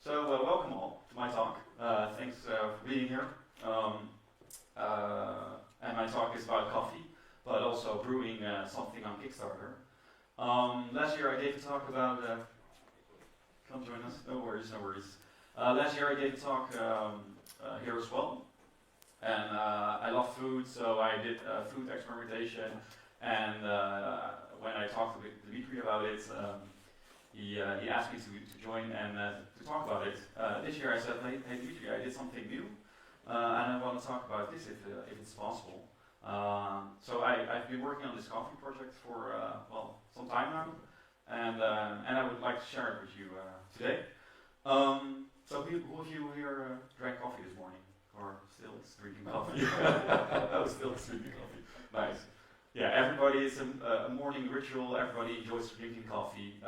Welcome all to my talk. Thanks for being here. And my talk is about coffee, but also brewing something on Kickstarter. Last year I gave a talk about. Come join us. No worries, no worries. Last year I gave a talk here as well, and I love food, so I did food experimentation. And when I talked to Dimitri about it, he asked me to join and to talk about it. This year I said, hey Dimitri, I did something new, and I want to talk about this if it's possible. I've been working on this coffee project for some time now, and I would like to share it with you today. Who of you here drank coffee this morning, or still is drinking coffee? Oh, still drinking coffee. Nice. Yeah, everybody, it's a morning ritual. Everybody enjoys drinking coffee.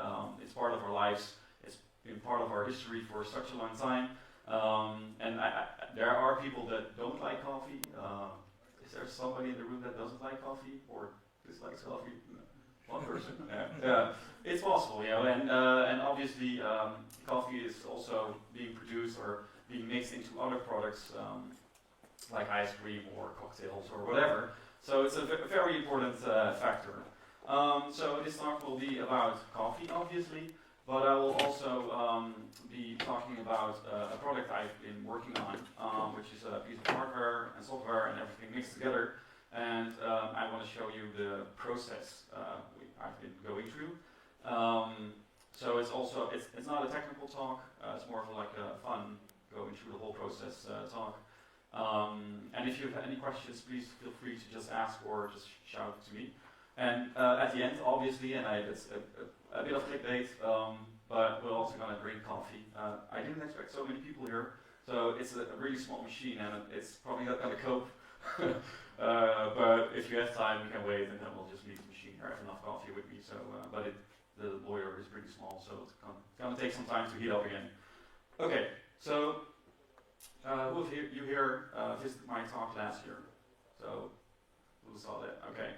It's part of our lives. It's been part of our history for such a long time. There are people that don't like coffee. Is there somebody in the room that doesn't like coffee or dislikes coffee? One person. Yeah. It's possible, and obviously coffee is also being produced or being mixed into other products like ice cream or cocktails or whatever. So it's a very important factor. This talk will be about coffee, obviously, but I will also be talking about a product I've been working on, which is a piece of hardware and software and everything mixed together. And I want to show you the process I've been going through. It's not a technical talk. It's more of like a fun going through the whole process talk. And if you have any questions, please feel free to just ask or just shout to me. And at the end, obviously, it's a bit of clickbait, but we're also going to drink coffee. I didn't expect so many people here, so it's a really small machine, and it's probably not going to cope. But if you have time, we can wait, and then we'll just leave the machine here. I have enough coffee with me, the boiler is pretty small, so it's going to take some time to heat up again. Okay, so. Who of you here visited my talk last year? So, who saw that? Okay.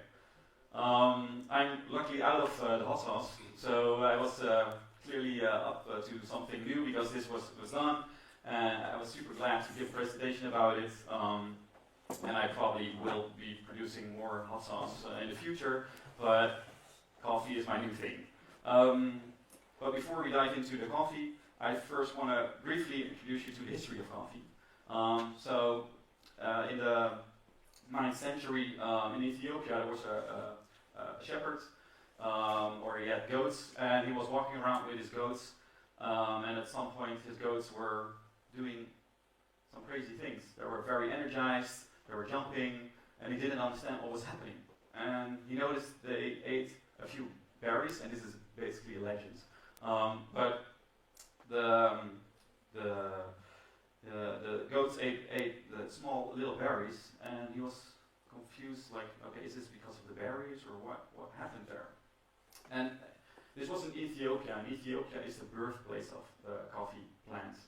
I'm luckily out of the hot sauce, so I was clearly up to something new because this was done, and I was super glad to give a presentation about it, and I probably will be producing more hot sauce in the future, but coffee is my new thing. But before we dive into the coffee, I first want to briefly introduce you to the history of coffee. In the 9th century in Ethiopia, there was a shepherd, or he had goats, and he was walking around with his goats, and at some point his goats were doing some crazy things. They were very energized, they were jumping, and he didn't understand what was happening. And he noticed they ate a few berries, and this is basically a legend. But the goats ate the small little berries, and he was confused, like, okay, is this because of the berries, or what happened there? And this was in Ethiopia, and Ethiopia is the birthplace of the coffee plant.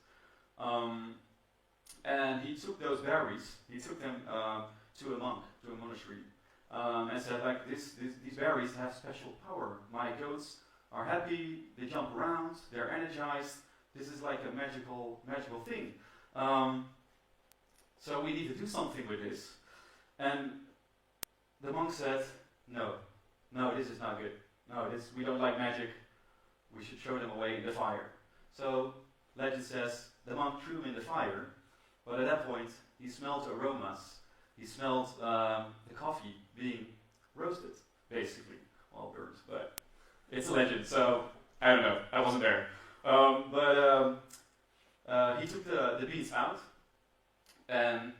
And he took those berries, he took them to a monk, to a monastery, and said, like, these berries have special power. My goats are happy, they jump around, they're energized, this is like a magical thing. So we need to do something with this. And the monk said, no, this is not good. No, we don't like magic. We should throw them away in the fire. So legend says the monk threw them in the fire, but at that point he smelled aromas. He smelled the coffee being roasted, basically. Well, burnt, but it's a legend, so I don't know. I wasn't there. He took the beans out, and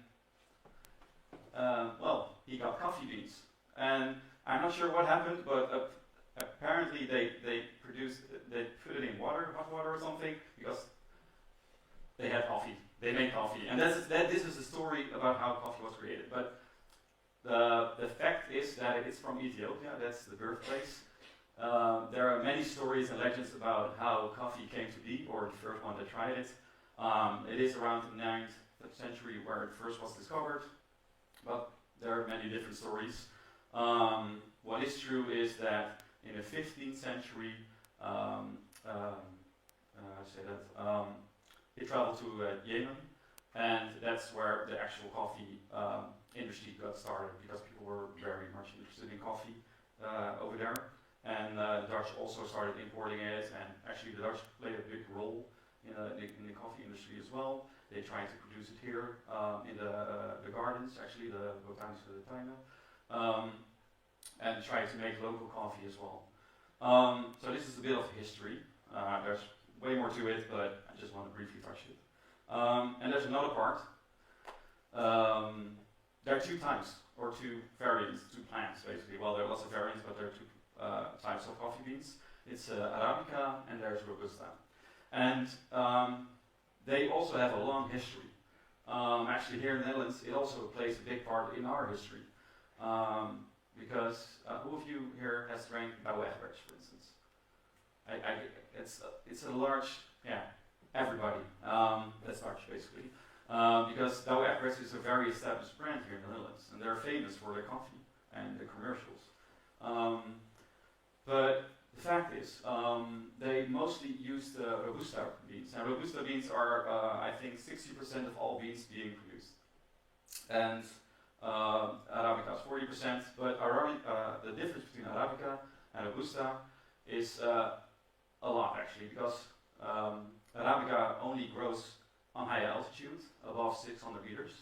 he got coffee beans. And I'm not sure what happened, but apparently they put it in hot water or something, because they had coffee. They made coffee, and this is the story about how coffee was created. But the fact is that it's from Ethiopia. That's the birthplace. There are many stories and legends about how coffee came to be, or the first one that tried it. It is around the 9th century where it first was discovered, but there are many different stories. What is true is that in the 15th century, it traveled to Yemen, and that's where the actual coffee industry got started, because people were very much interested in coffee over there. And the Dutch also started importing it, and actually the Dutch played a big role in the coffee industry as well. They tried to produce it here in the gardens, actually the botanische tuinen, and tried to make local coffee as well. So this is a bit of history. There's way more to it, but I just want to briefly touch it. And there's another part. There are two types, or two variants, two plants basically. Well, there are lots of variants, but there are two types of coffee beans. It's Arabica and there's Robusta. And they also have a long history. Actually here in the Netherlands, it also plays a big part in our history. Because who of you here has drank Douwe Egberts, for instance? It's a large, yeah, everybody. That's large basically. Because Douwe Egberts is a very established brand here in the Netherlands, and they're famous for their coffee and the commercials. But the fact is, they mostly use the Robusta beans. Now, Robusta beans are, I think, 60% of all beans being produced. And Arabica is 40%, but the difference between Arabica and Robusta is a lot, actually, because Arabica only grows on high altitude, above 600 meters,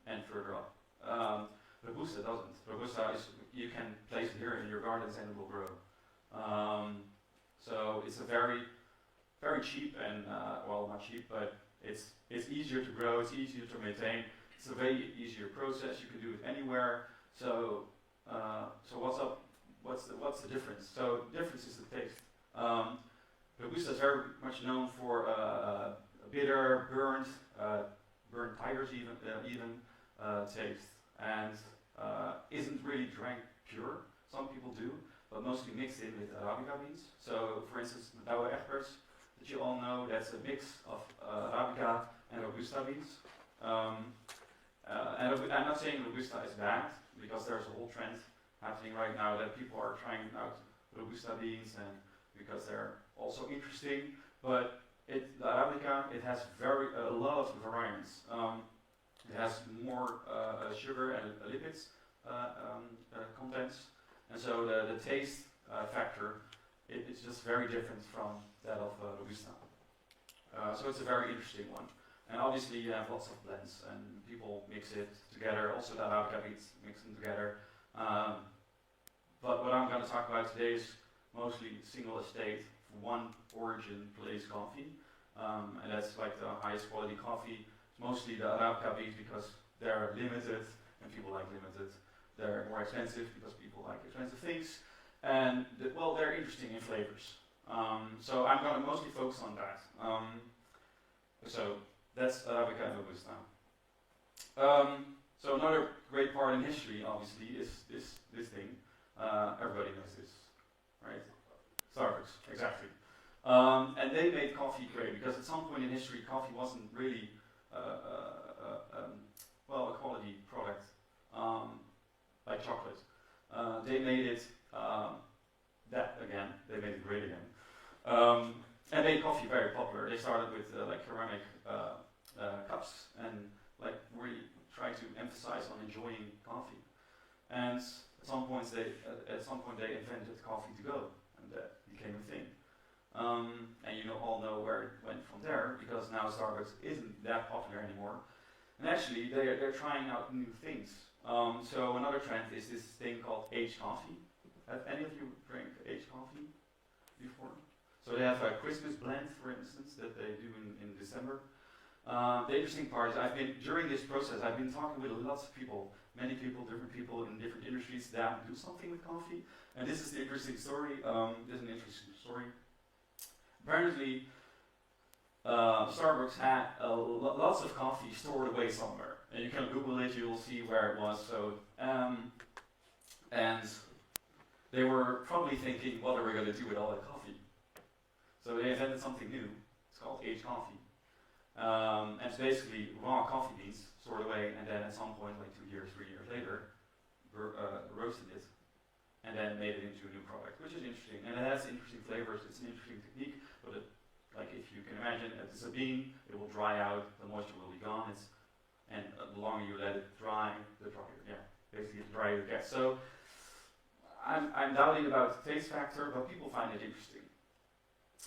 and further up. Robusta doesn't. Robusta is, you can place it here in your gardens and it will grow. So it's a very, very cheap and, well, not cheap, but it's easier to grow, it's easier to maintain. It's a very easier process. You can do it anywhere. So, so what's up? What's the difference? So the difference is the taste. Robusta is very much known for bitter, burnt tigers even taste, and isn't really drank pure. Some people do, but mostly mixed in with Arabica beans. So, for instance, Douwe Egberts, that you all know, that's a mix of Arabica and Robusta beans. And I'm not saying Robusta is bad, because there's a whole trend happening right now that people are trying out Robusta beans, and because they're also interesting. But the Arabica, it has a lot of variants. It has more sugar and lipids contents, and so the taste factor it's just very different from that of Robusta. So it's a very interesting one. And obviously you have lots of blends, and people mix it together. Also the Arabica beans mix them together. But what I'm going to talk about today is mostly single estate, one origin place coffee. And that's like the highest quality coffee. It's mostly the Arabica beans because they're limited, and people like limited. They're more expensive because people like expensive things. And well, they're interesting in flavors. So I'm going to mostly focus on that. So that's Arabica and Robusta. So another great part in history, obviously, is this thing. Everybody knows this, right? Starbucks, exactly. And they made coffee great because at some point in history, coffee wasn't really well, a quality product like chocolate. They made it that again. They made it great again. And made coffee very popular. They started with like ceramic cups and like really trying to emphasize on enjoying coffee. And at some point they invented coffee to go, and that became a thing. And you all know where it went from there, because now Starbucks isn't that popular anymore. And actually they're trying out new things. So another trend is this thing called aged coffee. Have any of you drank aged coffee before? So they have a Christmas blend, for instance, that they do in December. The interesting part is during this process, I've been talking with lots of people, many people, different people in different industries that do something with coffee. And this is the interesting story. This is an interesting story. Apparently, Starbucks had lots of coffee stored away somewhere. And you can Google it, you'll see where it was. So, and they were probably thinking, what are we going to do with all that coffee? So they invented something new. It's called aged coffee. And it's basically raw coffee beans stored away, and then at some point, like 2 years, 3 years later, roasted it, and then made it into a new product, which is interesting. And it has interesting flavors. It's an interesting technique, but like if You can imagine it's a bean, it will dry out, the moisture will be gone, and the longer you let it dry, the drier, basically the drier it gets. So I'm doubting about the taste factor, but people find it interesting.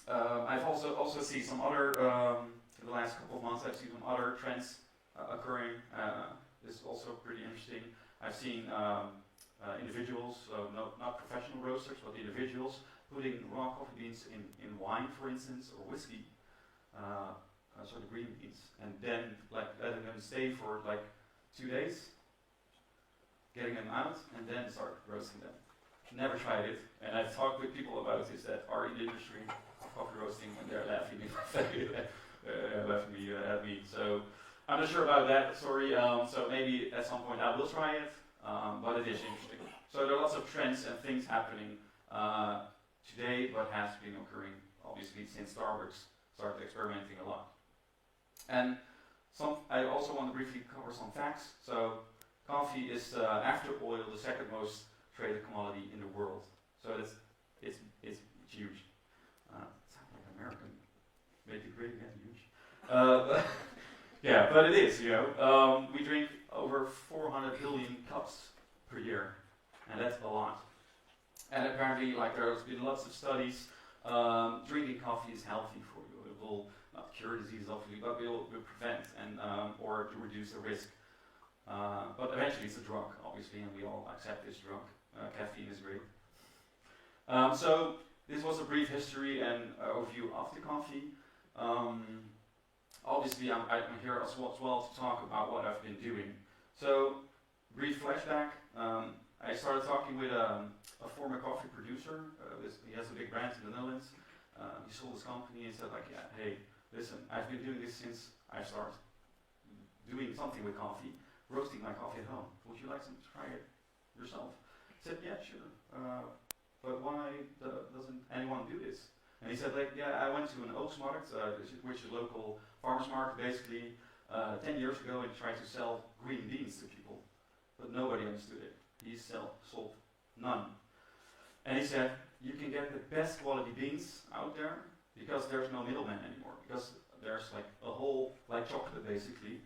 I've also seen some other, in the last couple of months, I've seen some other trends occurring. This is also pretty interesting. I've seen individuals, so not professional roasters, but individuals putting raw coffee beans in wine, for instance, or whiskey, sort of green beans, and then like letting them stay for like 2 days, getting them out, and then start roasting them. Never tried it, and I've talked with people about this that are in the industry of coffee roasting, and they're laughing at me. So I'm not sure about that story. So maybe at some point I will try it, but it is interesting. So there are lots of trends and things happening today, but has been occurring obviously since Starbucks started experimenting a lot. And I also want to briefly cover some facts. So coffee is after oil the second most traded commodity in the world. So it's huge. Sounds like American. Make it great again, huge. Yeah, but it is, you know. We drink over 400 billion cups per year, and that's a lot. And apparently, like there's been lots of studies, drinking coffee is healthy for you. It will not cure disease, obviously, but will prevent and or to reduce the risk. But eventually, it's a drug, obviously, and we all accept this drug. Caffeine is great. So this was a brief history and overview of the coffee. Obviously, I'm here as well to talk about what I've been doing. So, brief flashback. I started talking with a former coffee producer. He has a big brand in the Netherlands. He sold his company and said, like, yeah, hey, listen, I've been doing this since I started doing something with coffee, roasting my coffee at home. Would you like to try it yourself? I said, yeah, sure. But why doesn't anyone do this? And he said, like, yeah, I went to an oogstmarkt, which is a local farmer's market, basically, 10 years ago, and tried to sell green beans to people. But nobody understood it. He sold none. And he said, you can get the best quality beans out there because there's no middleman anymore. Because there's like a whole, like chocolate basically,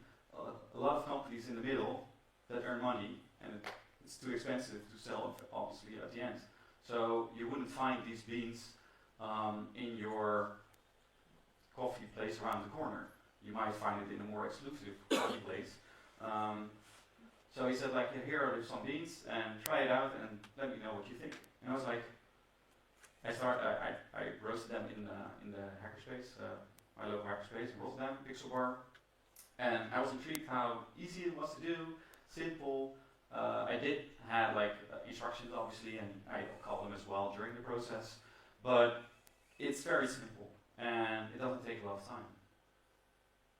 a lot of companies in the middle that earn money, and it's too expensive to sell, obviously, at the end. So you wouldn't find these beans in your coffee place around the corner. You might find it in a more exclusive coffee place. So he said, like, here are some beans, and try it out, and let me know what you think. And I was like, I roasted them in the hackerspace, my local hackerspace in Rotterdam, Pixel Bar, and I was intrigued how easy it was to do, simple. I did have like instructions, obviously, and I called them as well during the process, but it's very simple, and it doesn't take a lot of time.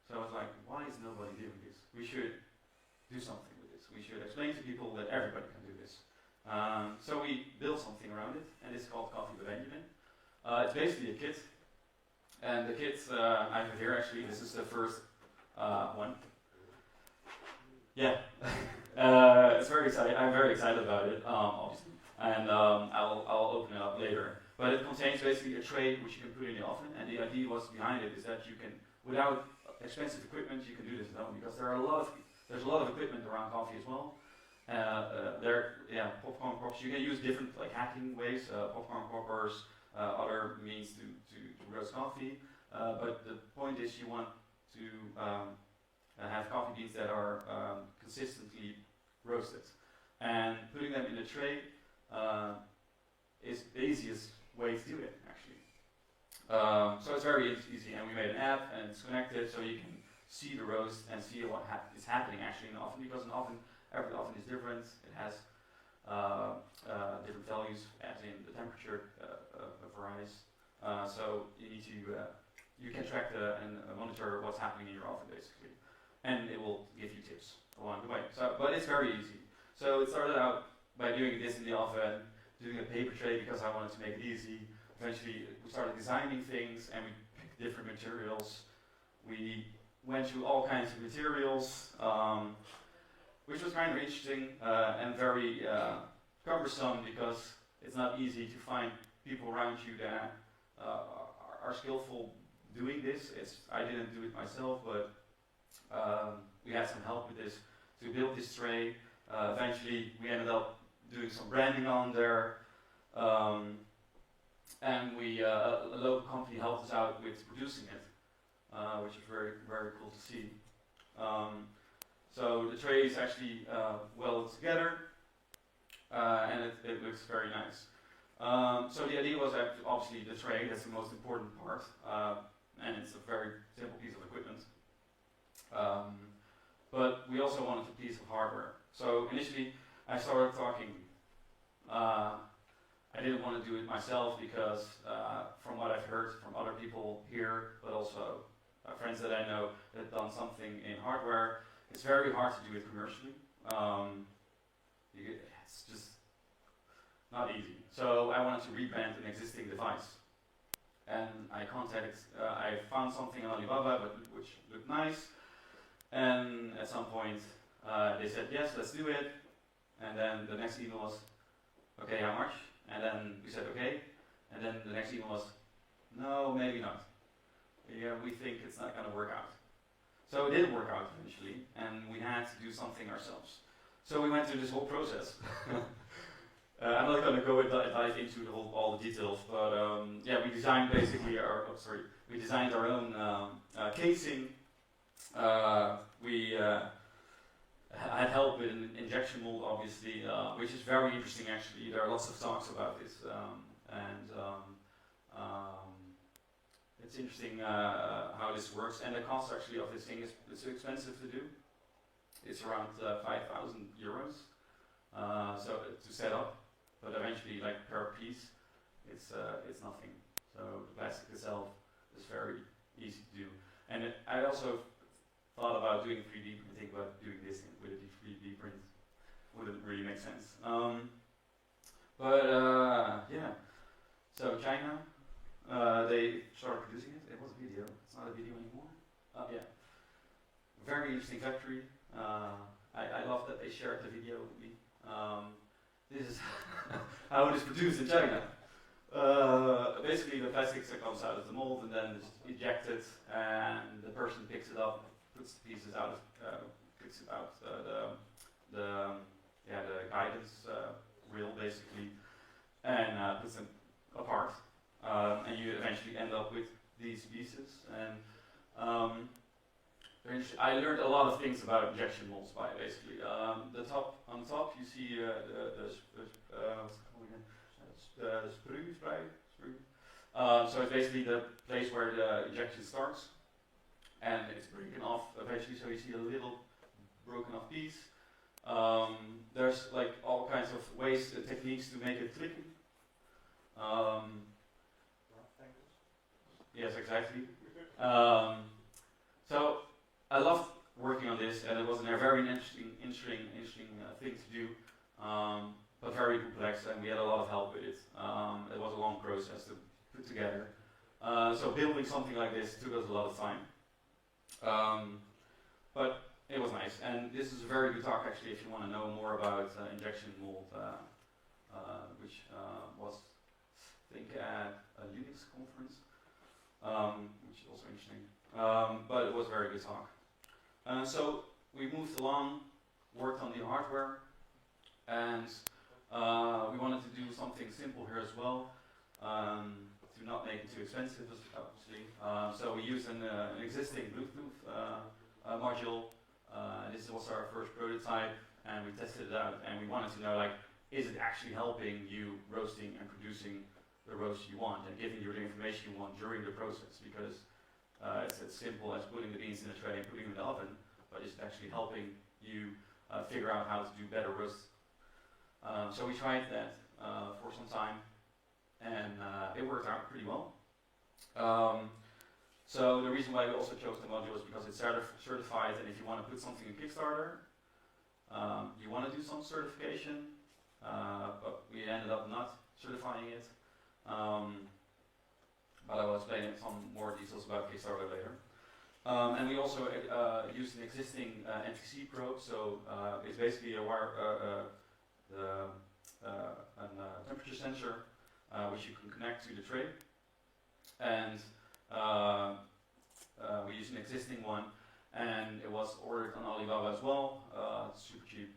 So I was like, why is nobody doing this? We should do something with this. We should explain to people that everybody can do this. So we built something around it, and it's called Coffee with Benjamin. It's basically a kit, and the kit I have here actually. This is the first one. Yeah, it's very exciting. I'm very excited about it, obviously, and I'll open it up later. But it contains basically a tray which you can put in the oven, and the idea was behind it is that you can, without expensive equipment, you can do this at home because there's a lot of equipment around coffee as well. Popcorn poppers. You can use different like hacking ways, popcorn poppers, other means to roast coffee. But the point is, you want to have coffee beans that are consistently roasted, and putting them in a tray is the easiest way to do it, actually. So it's very easy, and we made an app, and it's connected, so you can see the roast and see what is happening actually in the oven, because an oven, every oven is different. It has different values, as in the temperature varies. So you need to you can track and monitor what's happening in your oven basically, and it will give you tips along the way. So, but it's very easy. So it started out by doing this in the oven, doing a paper tray because I wanted to make it easy. Eventually, we started designing things, and we picked different materials. We went through all kinds of materials, which was kind of interesting and very cumbersome because it's not easy to find people around you that are skillful doing this. I didn't do it myself, but we had some help with this to build this tray. Eventually, we ended up doing some branding on there, and a local company helped us out with producing it, which is very, very cool to see. So the tray is actually welded together, and it looks very nice. So the idea was that obviously the tray, that's the most important part, and it's a very simple piece of equipment. But we also wanted a piece of hardware. So initially I started talking, I didn't want to do it myself because from what I've heard from other people here, but also friends that I know that have done something in hardware, it's very hard to do it commercially. It's just not easy. So I wanted to rebrand an existing device. And I found something on Alibaba which looked nice. And at some point they said, yes, let's do it. And then the next email was, okay, how much? And then we said, okay. And then the next email was, no, maybe not. Yeah, we think it's not going to work out. So it didn't work out eventually, and we had to do something ourselves. So we went through this whole process. I'm not going to go dive into all the details, but yeah, we designed basically we designed our own casing. We had help with an injection mold, obviously, which is very interesting actually. There are lots of talks about this, it's interesting how this works, and the cost actually of this thing is expensive to do. It's around 5,000 euros so to set up, but eventually, like per piece, it's nothing. So the plastic itself is very easy to do, and I also thought about doing 3D printing, but doing this with a 3D print wouldn't really make sense. Yeah, so China. They started producing it. It was a video. It's not a video anymore. Yeah. Very interesting factory. I love that they shared the video with me. This is how it is produced in China. Basically, the plastics that comes out of the mold and then it's ejected, and the person picks it up, puts the pieces out, picks it out the guidance reel basically, and puts them apart. And you eventually end up with these pieces. And I learned a lot of things about injection molds by basically. On the top you see what's it called again? The sprue. So it's basically the place where the injection starts, and it's breaking off eventually. So you see a little broken off piece. There's like all kinds of ways, techniques to make it click. Yes, exactly. So I loved working on this, and it was a very interesting thing to do, but very complex, and we had a lot of help with it. It was a long process to put together. So building something like this took us a lot of time, but it was nice. And this is a very good talk, actually, if you want to know more about injection mold, which was, I think, at a Linux conference. Which is also interesting, but it was a very good talk. So we moved along, worked on the hardware, and we wanted to do something simple here as well, to not make it too expensive, obviously. So we used an existing Bluetooth module. This was our first prototype, and we tested it out, and we wanted to know, like, is it actually helping you roasting and producing the roast you want and giving you the information you want during the process, because it's as simple as putting the beans in a tray and putting them in the oven, but it's actually helping you figure out how to do better roasts. So we tried that for some time, and it worked out pretty well. So the reason why we also chose the module is because it's certified, and if you want to put something in Kickstarter, you want to do some certification, but we ended up not certifying it. But I will explain some more details about Kickstarter later. And we also used an existing NTC probe, so it's basically a temperature sensor which you can connect to the tray. And we used an existing one, and it was ordered on Alibaba as well, super cheap.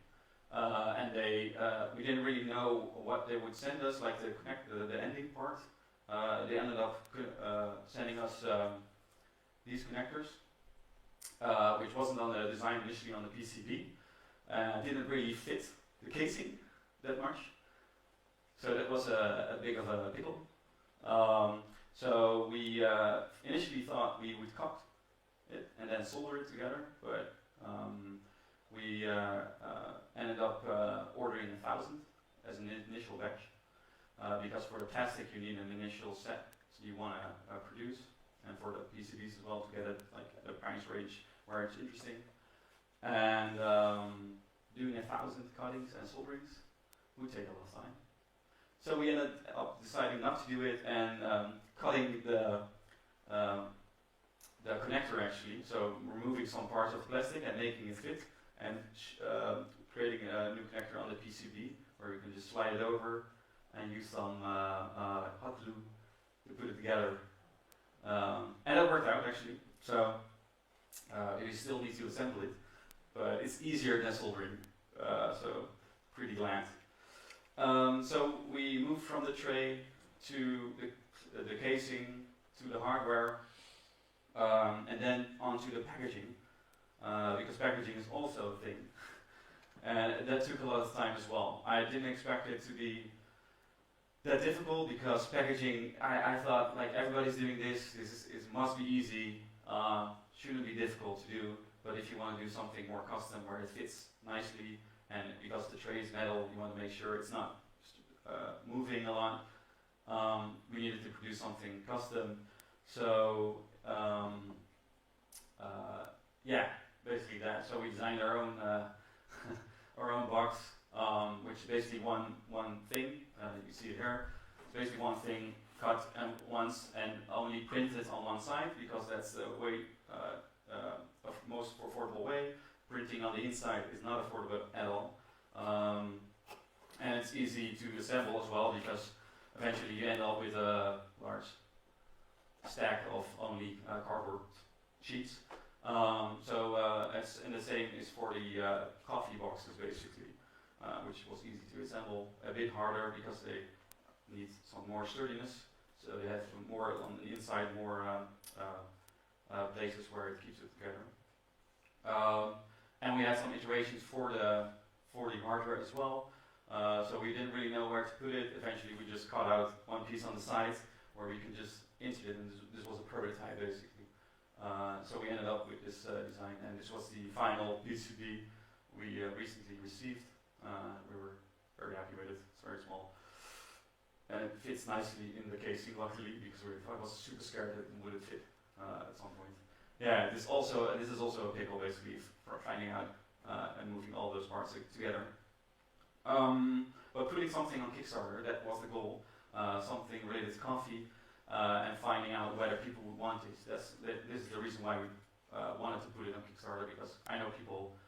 And we didn't really know what they would send us, like the ending part. They ended up sending us these connectors, which wasn't on the design initially on the PCB, didn't really fit the casing that much. So that was a big of a pickle. So we initially thought we would cut it and then solder it together, but we ended up ordering 1,000 as an initial batch, because for the plastic you need an initial set you want to produce, and for the PCBs as well to get it like at a price range where it's interesting. And doing 1,000 cuttings and solderings would take a lot of time. So we ended up deciding not to do it and cutting the connector actually, so removing some parts of the plastic and making it fit, and creating a new connector on the PCB where we can just slide it over and use some hot glue to put it together. And that worked out actually, so you still need to assemble it, but it's easier than soldering, so pretty glad. So we moved from the tray to the casing, to the hardware, and then onto the packaging, because packaging is also a thing. And that took a lot of time as well. I didn't expect it to be that difficult, because packaging, I thought like everybody's doing this must be easy, shouldn't be difficult to do, but if you want to do something more custom where it fits nicely, and because the tray is metal, you want to make sure it's not moving a lot, we needed to produce something custom. So yeah, basically that. So we designed our own our own box, which is basically one thing. You see it here. It's basically one thing cut once and only printed on one side, because that's the way of most affordable way. Printing on the inside is not affordable at all, and it's easy to assemble as well, because eventually you end up with a large stack of only cardboard sheets. And the same is for the coffee boxes basically, which was easy to assemble, a bit harder because they need some more sturdiness, so they have more on the inside, more places where it keeps it together. And we had some iterations for the hardware as well, so we didn't really know where to put it. Eventually we just cut out one piece on the side where we can just insert it, and this was a prototype basically. So we ended up with this design, and this was the final PCB we recently received. We were very happy with it. It's very small, and it fits nicely in the casing, luckily, because I was super scared that it wouldn't fit at some point. Yeah, this is also a pickle basically for finding out and moving all those parts together. But putting something on Kickstarter, that was the goal. Something related to coffee, and finding out whether people would want it. This is the reason why we wanted to put it on Kickstarter, because I know people.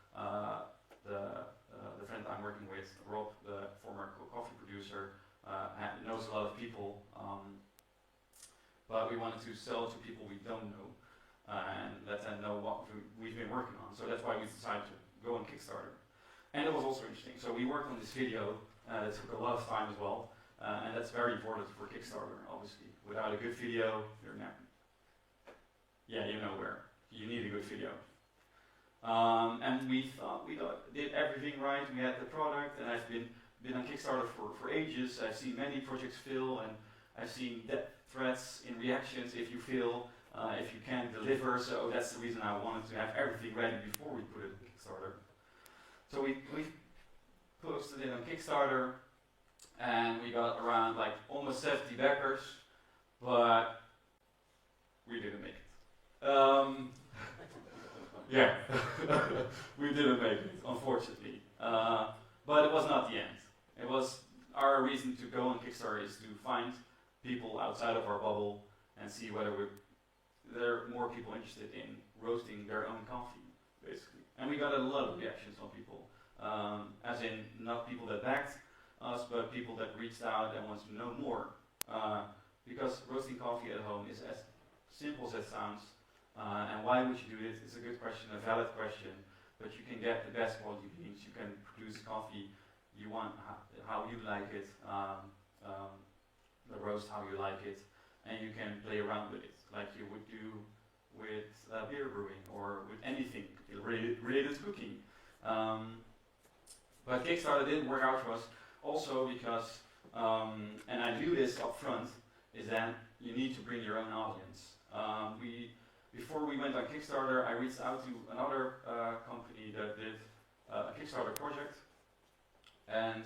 The friend I'm working with, Rob, the former coffee producer, knows a lot of people, but we wanted to sell to people we don't know, and let them know what we've been working on. So that's why we decided to go on Kickstarter. And it was also interesting. So we worked on this video. It took a lot of time as well, and that's very important for Kickstarter, obviously. Without a good video, you're not. Yeah, you know where. You need a good video. And we thought we did everything right. We had the product, and I've been on Kickstarter for ages. I've seen many projects fail, and I've seen death threats in reactions if you fail, if you can't deliver. So that's the reason I wanted to have everything ready before we put it on Kickstarter. So we posted it on Kickstarter, and we got around like almost 70 backers, but we didn't make it. Yeah, we didn't make it, unfortunately. But it was not the end. It was our reason to go on Kickstarter is to find people outside of our bubble and see whether there are more people interested in roasting their own coffee, basically. And we got a lot of reactions from people, as in not people that backed us, but people that reached out and wanted to know more. Because roasting coffee at home is as simple as that sounds, and why would you do it? It's a good question, a valid question, but you can get the best quality beans, you can produce coffee you want, how you like it, the roast how you like it, and you can play around with it, like you would do with beer brewing, or with anything related to cooking. But Kickstarter didn't work out for us, also because, and I knew this up front, is that you need to bring your own audience. Before we went on Kickstarter, I reached out to another company that did a Kickstarter project, and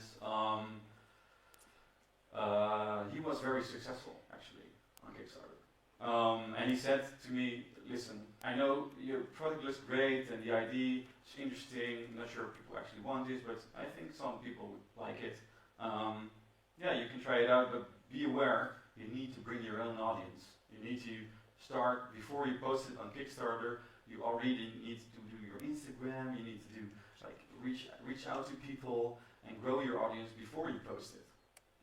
he was very successful actually on Kickstarter. And he said to me, listen, I know your product looks great and the idea is interesting, I'm not sure if people actually want this, but I think some people would like it. Yeah, you can try it out, but be aware, you need to bring your own audience. You need to start, before you post it on Kickstarter, you already need to do your Instagram, you need to do, like, reach out to people and grow your audience before you post it.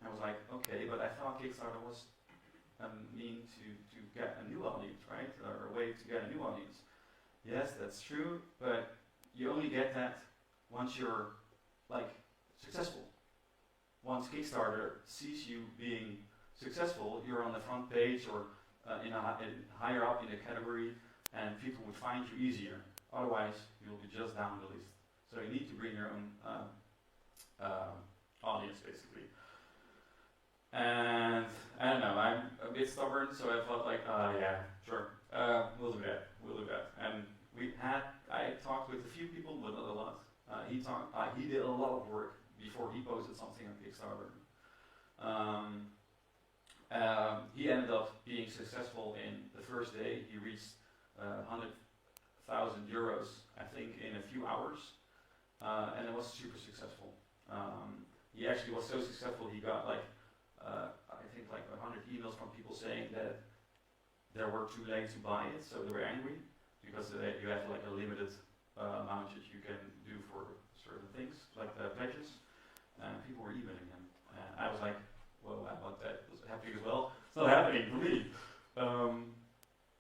I was like, okay, but I thought Kickstarter was a mean to get a new audience, right? Or a way to get a new audience. Yes, that's true, but you only get that once you're, like, successful. Once Kickstarter sees you being successful, you're on the front page or higher up in the category, and people would find you easier. Otherwise, you'll be just down the list. So you need to bring your own audience, basically. And I don't know, I'm a bit stubborn, so I felt like, yeah, sure, we'll do that. And I talked with a few people, but not a lot. He did a lot of work before he posted something on Kickstarter. He ended up being successful in the first day. He reached 100,000 euros, I think, in a few hours, and it was super successful. He actually was so successful, he got like, I think like 100 emails from people saying that they were too late to buy it, so they were angry, because you have like a limited amount that you can do for certain things, like the pledges, and people were emailing him. And I was like, well, I thought that was happening as well. It's not happening for me.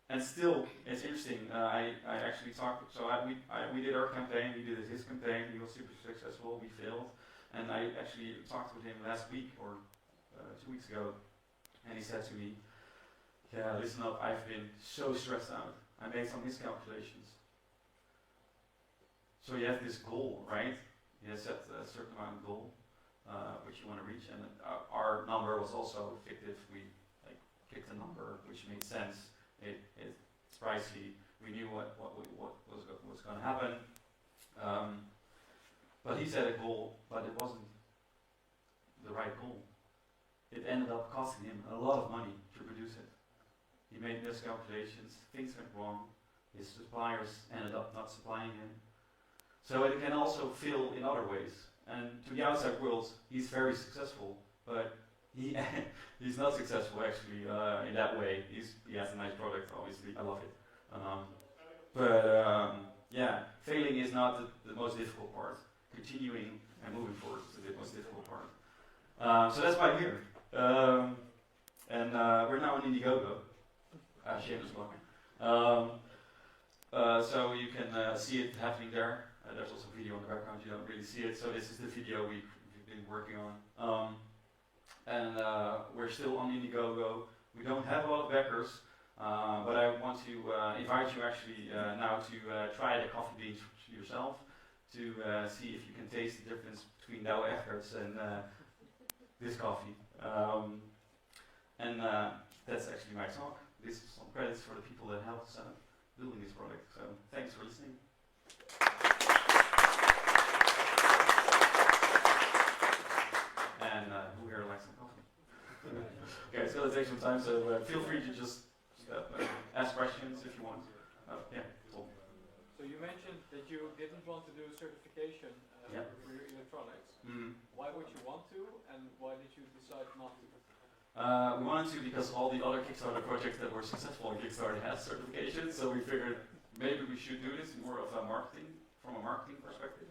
And still, it's interesting. I actually talked. So we did our campaign. We did his campaign. He was super successful. We failed. And I actually talked with him last week or 2 weeks ago, and he said to me, "Yeah, listen up. I've been so stressed out. I made some miscalculations. So you have this goal, right? You set a certain amount of goal." Which you want to reach, and our number was also fictive. We picked a number which made sense. It's pricey. We knew what was going to happen. But he set a goal, but it wasn't the right goal. It ended up costing him a lot of money to produce it. He made miscalculations. Things went wrong. His suppliers ended up not supplying him. So it can also fail in other ways. And to the outside world, he's very successful, but he's not successful actually in that way. He has a nice product, obviously. I love it. Yeah, failing is not the most difficult part. Continuing and moving forward is the most difficult part. So that's why I'm here. And we're now in Indiegogo. Shameless plug. So you can see it happening there. There's also a video in the background, you don't really see it, so this is the video we've been working on. And we're still on Indiegogo. We don't have a lot of backers, but I want to invite you actually now to try the coffee beans yourself, to see if you can taste the difference between Douwe Egberts and this coffee. And that's actually my talk. This is some credits for the people that helped us building this product, so thanks for listening. And who here likes some coffee? Okay, it's going to take some time, so feel free to just ask questions if you want. Yeah, Tom. So you mentioned that you didn't want to do certification for your electronics. Why would you want to, and why did you decide not to? We wanted to because all the other Kickstarter projects that were successful on Kickstarter had certification, so we figured maybe we should do this more of a marketing, from a marketing perspective.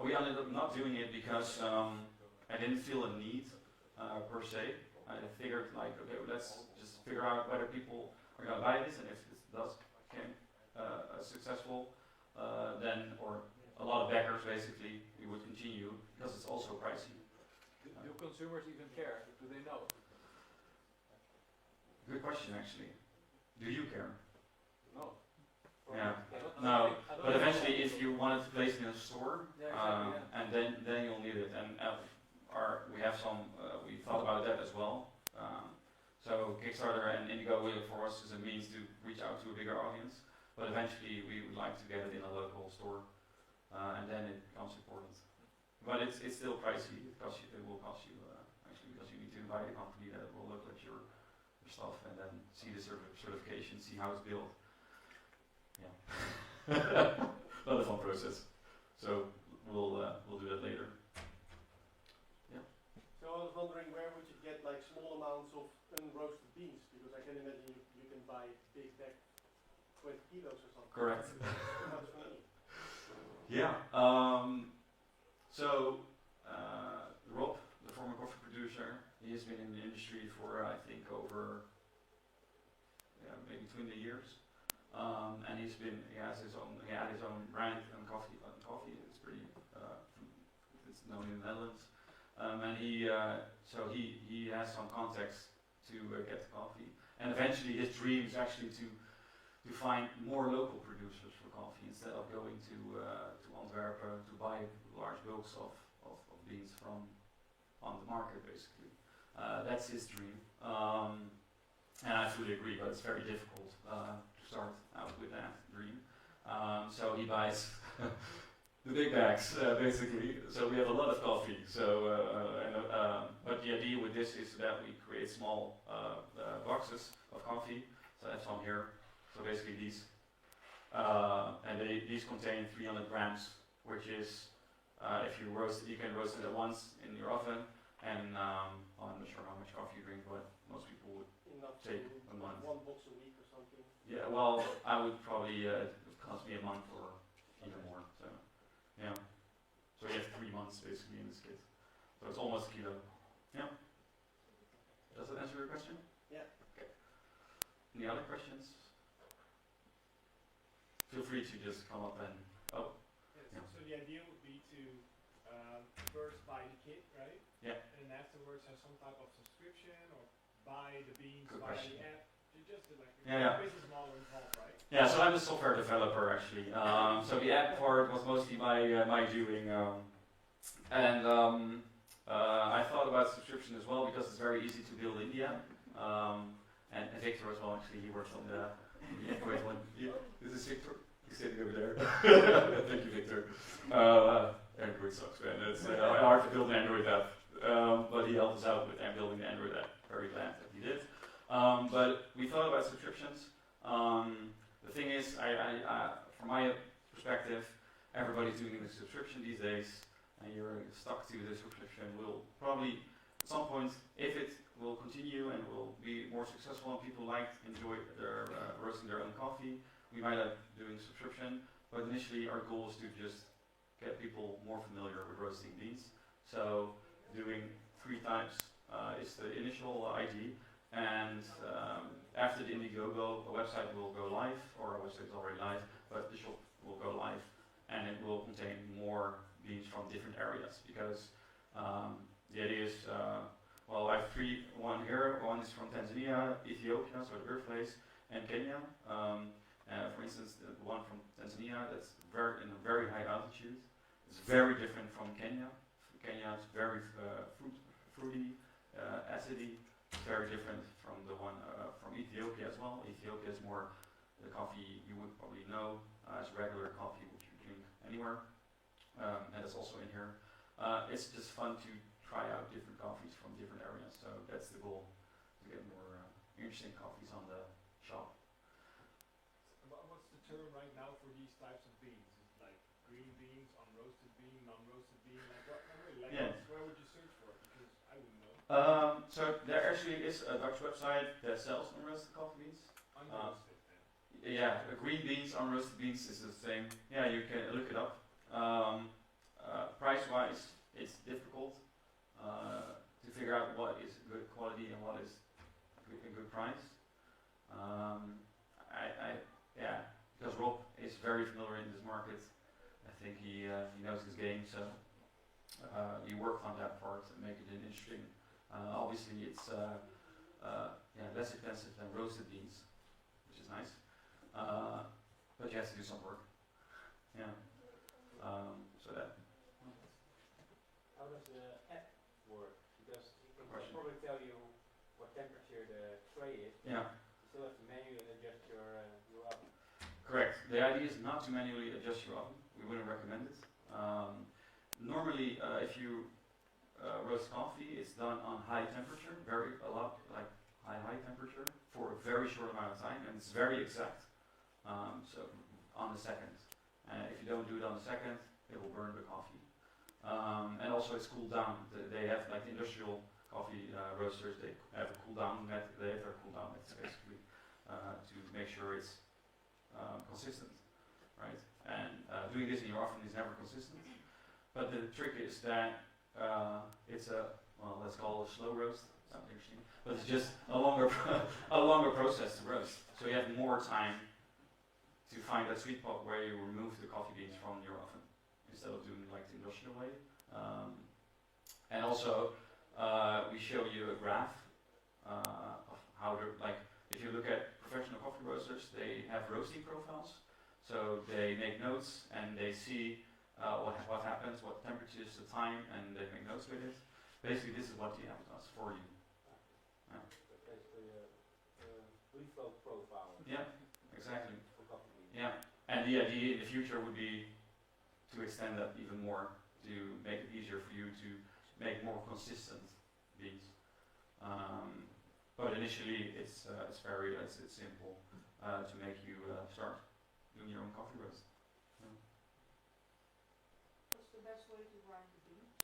We ended up not doing it because I didn't feel a need per se. I figured like, okay, let's just figure out whether people are going to buy this, and if this does become successful, then, or a lot of backers basically, we would continue, because it's also pricey. Do consumers even care? Do they know? Good question, actually. Do you care? No. Yeah. No, But eventually, if you wanted to place it in a store, and then you'll need it. And we have some. We thought about that as well. So Kickstarter and Indigo for us is a means to reach out to a bigger audience. But eventually, we would like to get it in a local store, and then it becomes important. But it's still pricey. It will cost you actually, because you need to invite a company that will look at your stuff and then see the certification, see how it's built. Yeah, not a fun process. So we'll do that later. Yeah. So I was wondering, where would you get like small amounts of unroasted beans? Because I can imagine you can buy big bag, 20 kilos or something. Correct. Too much money. Yeah. So Rob, the former coffee producer, he has been in the industry for I think over maybe 20 years, and he had his own brand and coffee. It's pretty it's known in the Netherlands, and he has some contacts to get the coffee. And eventually, his dream is actually to find more local producers for coffee instead of going to Antwerp to buy large bulks of beans from on the market, basically. That's his dream, and I fully agree, but it's very difficult to start out with that dream. So he buys the big bags, basically. So we have a lot of coffee. But the idea with this is that we create small boxes of coffee. So I have some here. So basically these, and these contain 300 grams, which is, if you roast it, you can roast it at once in your oven. And I'm not sure how much coffee you drink, but most people would take a month. 1 box a week or something. Yeah, well, I would probably, it would cost me a month or even more. So, yeah. So you have 3 months basically in this kit. So it's almost a kilo. Yeah. Does that answer your question? Yeah. Okay. Any other questions? Feel free to just come up and, Yes, so the idea would be to first buy the kit, right? Yeah. And afterwards have some type of subscription or buy the beans, Good buy question. the app. Just like Yeah. business model involved, right? Yeah, so I'm a software developer actually. So the app part was mostly my doing. I thought about subscription as well because it's very easy to build in the app. And Victor as well, actually, he works on the Android one. Yeah, this is Victor. He's sitting over there. Thank you, Victor. Android sucks, man. It's hard to build an Android app. But he helped us out with building the Android app. Very glad that he did. But we thought about subscriptions. The thing is, from my perspective, everybody's doing a subscription these days, and you're stuck to the subscription. We'll probably, at some point, if it will continue and will be more successful and people enjoy their roasting their own coffee, we might have doing subscription. But initially, our goal is to just get people more familiar with roasting beans. So doing 3 times is the initial idea. And after the Indiegogo, the website will go live, or our website is already live, but the shop will go live, and it will contain more beans from different areas. Because the idea is, well, I have 3, one here, one is from Tanzania, Ethiopia, so the birthplace, and Kenya. For instance, the one from Tanzania, that's in a very high altitude. It's very different from Kenya. Kenya is very fruity, acidy. Very different from the one from Ethiopia as well. Ethiopia is more the coffee you would probably know as regular coffee which you drink anywhere, and that's also in here. It's just fun to try out different coffees from different areas, so that's the goal, to get more interesting coffees on the shop. What's the term right now for these types of beans? Is it like green beans, unroasted bean, non-roasted bean? Where would you search for it? Because I wouldn't know. So there actually is a Dutch website that sells unroasted coffee beans. Unroasted. Yeah, green beans, unroasted beans is the same. Yeah, you can look it up. Price-wise, it's difficult to figure out what is good quality and what is a good price. Because Rob is very familiar in this market. I think he knows his game, so he worked on that part and make it interesting. Obviously, it's less expensive than roasted beans, which is nice. But you have to do some work. Yeah. So that. How does the app work? Because it can probably tell you what temperature the tray is. Yeah. You still have to manually adjust your oven. Correct. The idea is not to manually adjust your oven. We wouldn't recommend it. Normally, if you roast coffee, it's done on high temperature, like high temperature, for a very short amount of time, and it's very exact. So on the second. If you don't do it on the second, it will burn the coffee. And also it's cooled down. They have, like the industrial coffee roasters, they have a cool down method. They have their cool down methods basically to make sure it's consistent, right? And doing this in your oven is never consistent. But the trick is that it's let's call it a slow roast. Sounds interesting, but it's just a longer process to roast. So you have more time to find that sweet spot where you remove the coffee beans from your oven instead of doing like the industrial way. And also, we show you a graph of how to, like, if you look at professional coffee roasters, they have roasting profiles. So they make notes and they see what happens, what temperatures, the time, and they make notes with it. Basically, this is what the app does for you. Yeah. Basically, reflow profile. Yeah, exactly. For coffee beans. Yeah, and the idea in the future would be to extend that even more, to make it easier for you to make more consistent beans. But initially, it's simple to make you start doing your own coffee roast. What's the best way to grind the beans?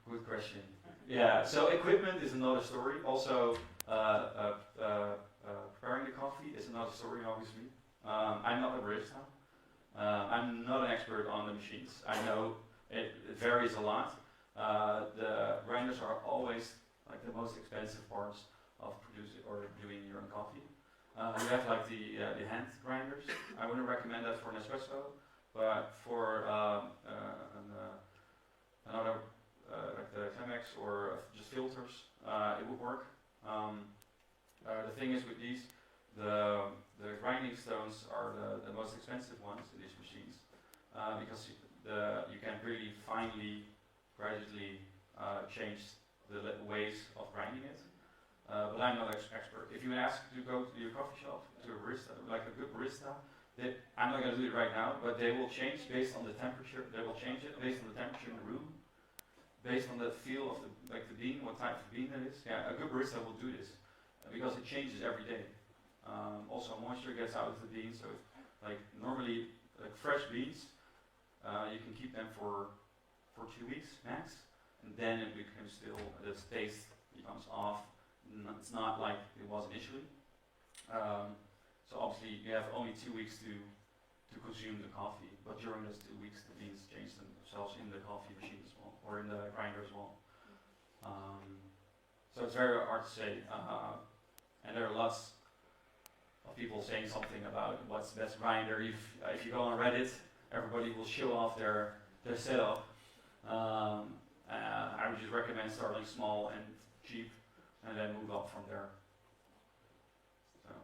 Good question. Yeah, so equipment is another story. Also, preparing the coffee is another story, obviously. I'm not a barista. I'm not an expert on the machines. I know it varies a lot. The grinders are always like the most expensive parts of producing or doing your own coffee. You have like the hand grinders. I wouldn't recommend that for an espresso, but for another like the Chemex or just filters, it would work. The thing is with these, the grinding stones are the most expensive ones in these machines because you can really finely, gradually change the ways of grinding it. But I'm not an expert. If you ask to go to your coffee shop, to a barista, like a good barista, I'm not going to do it right now, but they will change based on the temperature. They will change it based on the temperature in the room, based on the feel of the bean, what type of bean it is. Yeah, a good barista will do this because it changes every day. Also, moisture gets out of the beans, so normally like fresh beans, you can keep them for 2 weeks max, and then it becomes the taste becomes off. It's not like it was initially. So obviously you have only 2 weeks to consume the coffee, but during those 2 weeks the beans change themselves in the coffee machine as well, or in the grinder as well. So it's very hard to say, and there are lots of people saying something about what's the best grinder. If you go on Reddit, everybody will show off their setup. I would just recommend starting small and cheap, and then move up from there. So,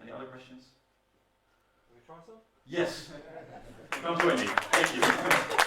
any other questions? Can we try some? Yes. Come join me. Thank you.